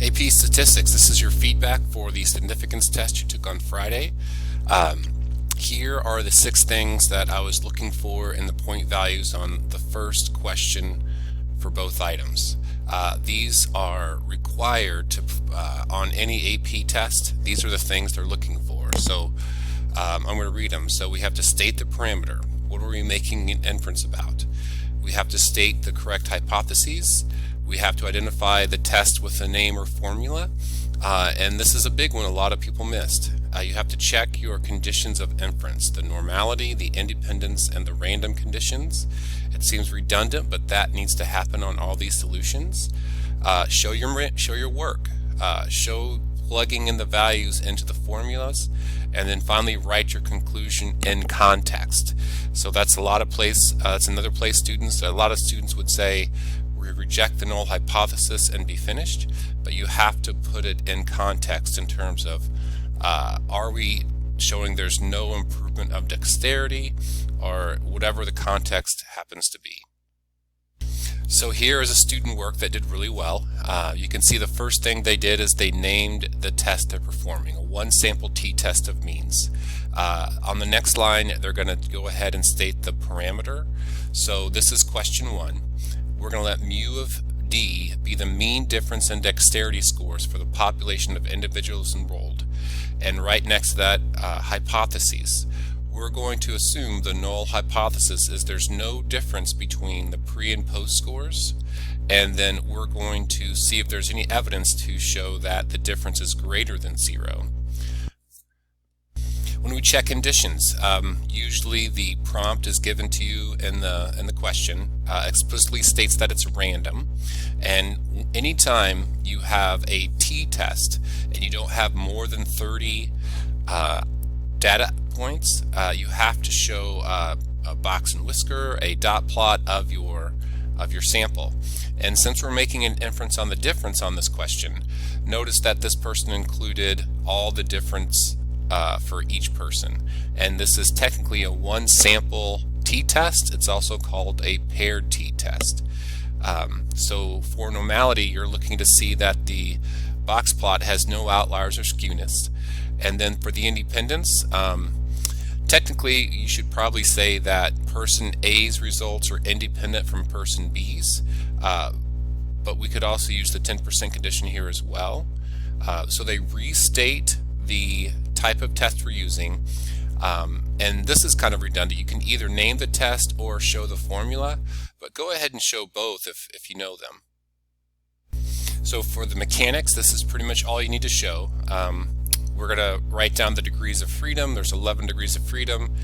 AP Statistics, this is your feedback for the significance test you took on Friday. Here are the 6 things that I was looking for in the point values on the first question for both items. These are required to on any AP test. These are the things they're looking for. So I'm going to read them. So we have to state the parameter. What are we making an inference about? We have to state the correct hypotheses. We have to identify the test with a name or formula. And this is a big one a lot of people missed. You have to check your conditions of inference, the normality, the independence, and the random conditions. It seems redundant, but that needs to happen on all these solutions. Show your work. Show plugging in the values into the formulas, and then finally write your conclusion in context. So that's another place a lot of students would say, we reject the null hypothesis and be finished, but you have to put it in context in terms of are we showing there's no improvement of dexterity, or whatever the context happens to be. So here is a student work that did really well. You can see the first thing they did is they named the test they're performing, a one sample t-test of means. On the next line, they're going to go ahead and state the parameter. So this is question 1. We're going to let mu of D be the mean difference in dexterity scores for the population of individuals enrolled. And right next to that, hypotheses. We're going to assume the null hypothesis is there's no difference between the pre and post scores, and then we're going to see if there's any evidence to show that the difference is greater than 0. When we check conditions, usually the prompt is given to you in the question, explicitly states that it's random, and anytime you have a t-test and you don't have more than 30 data points, you have to show a box and whisker, a dot plot of your sample. And since we're making an inference on the difference on this question, notice that this person included all the difference for each person, and this is technically a one sample t-test. It's also called a paired t-test. So for normality, you're looking to see that the box plot has no outliers or skewness. And then for the independence, technically you should probably say that person A's results are independent from person B's, but we could also use the 10% condition here as well. So they restate the type of test we're using, and this is kind of redundant. You can either name the test or show the formula, but go ahead and show both if you know them. So for the mechanics, this is pretty much all you need to show. We're going to write down the degrees of freedom. There's 11 degrees of freedom,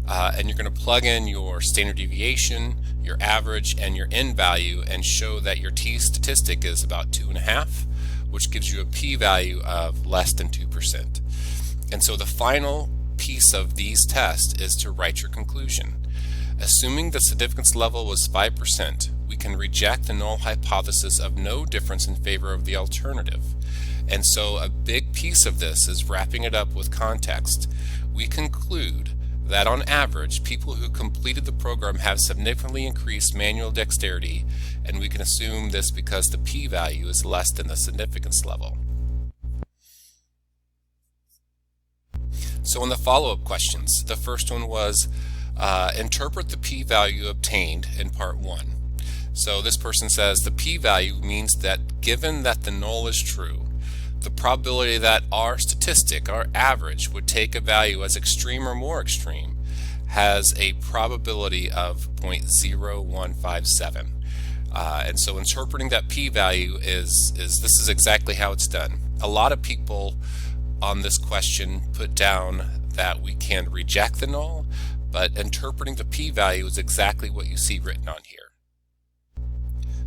and you're going to plug in your standard deviation, your average, and your n value, and show that your t statistic is about 2.5, which gives you a p-value of less than 2%. And so the final piece of these tests is to write your conclusion. Assuming the significance level was 5%, we can reject the null hypothesis of no difference in favor of the alternative. And so a big piece of this is wrapping it up with context. We conclude that on average, people who completed the program have significantly increased manual dexterity, and we can assume this because the p-value is less than the significance level. So in the follow-up questions, the first one was interpret the p-value obtained in part 1. So this person says the p-value means that given that the null is true, the probability that our statistic, our average, would take a value as extreme or more extreme has a probability of 0.0157. And so interpreting that p-value this is exactly how it's done. A lot of people on this question put down that we can reject the null, but interpreting the p-value is exactly what you see written on here.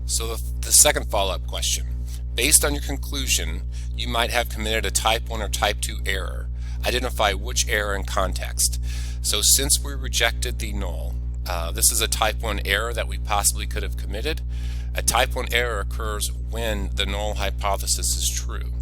So the second follow-up question. Based on your conclusion, you might have committed a type 1 or type 2 error. Identify which error in context. So since we rejected the null, this is a type 1 error that we possibly could have committed. A type 1 error occurs when the null hypothesis is true.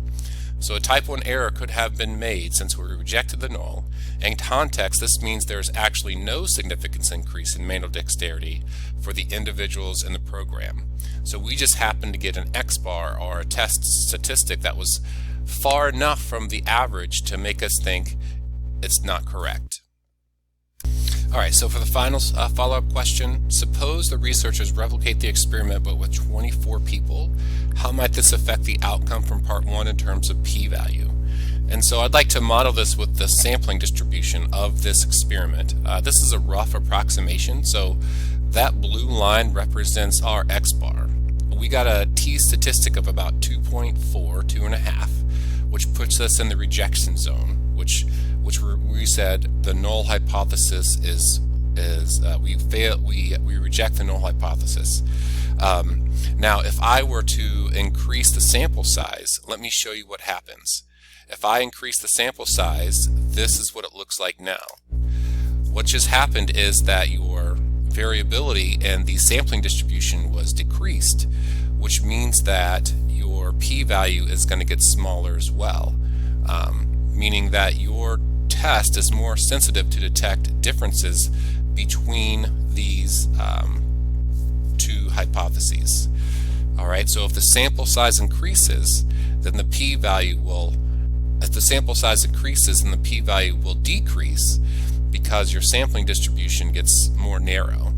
So a type 1 error could have been made since we rejected the null. In context, this means there's actually no significance increase in manual dexterity for the individuals in the program. So we just happened to get an X bar or a test statistic that was far enough from the average to make us think it's not correct. Alright, so for the final follow-up question, suppose the researchers replicate the experiment but with 24 people. How might this affect the outcome from part 1 in terms of p-value? And so I'd like to model this with the sampling distribution of this experiment. This is a rough approximation, so that blue line represents our X bar. We got a t-statistic of about 2.4, 2.5, which puts us in the rejection zone, which we said the null hypothesis is we reject the null hypothesis. Now, if I were to increase the sample size, let me show you what happens. If I increase the sample size, this is what it looks like now. What just happened is that your variability and the sampling distribution was decreased, which means that your p-value is going to get smaller as well, meaning that your test is more sensitive to detect differences between these two hypotheses. Alright, so if the sample size increases, then the p-value will, as the sample size increases, then the p-value will decrease because your sampling distribution gets more narrow.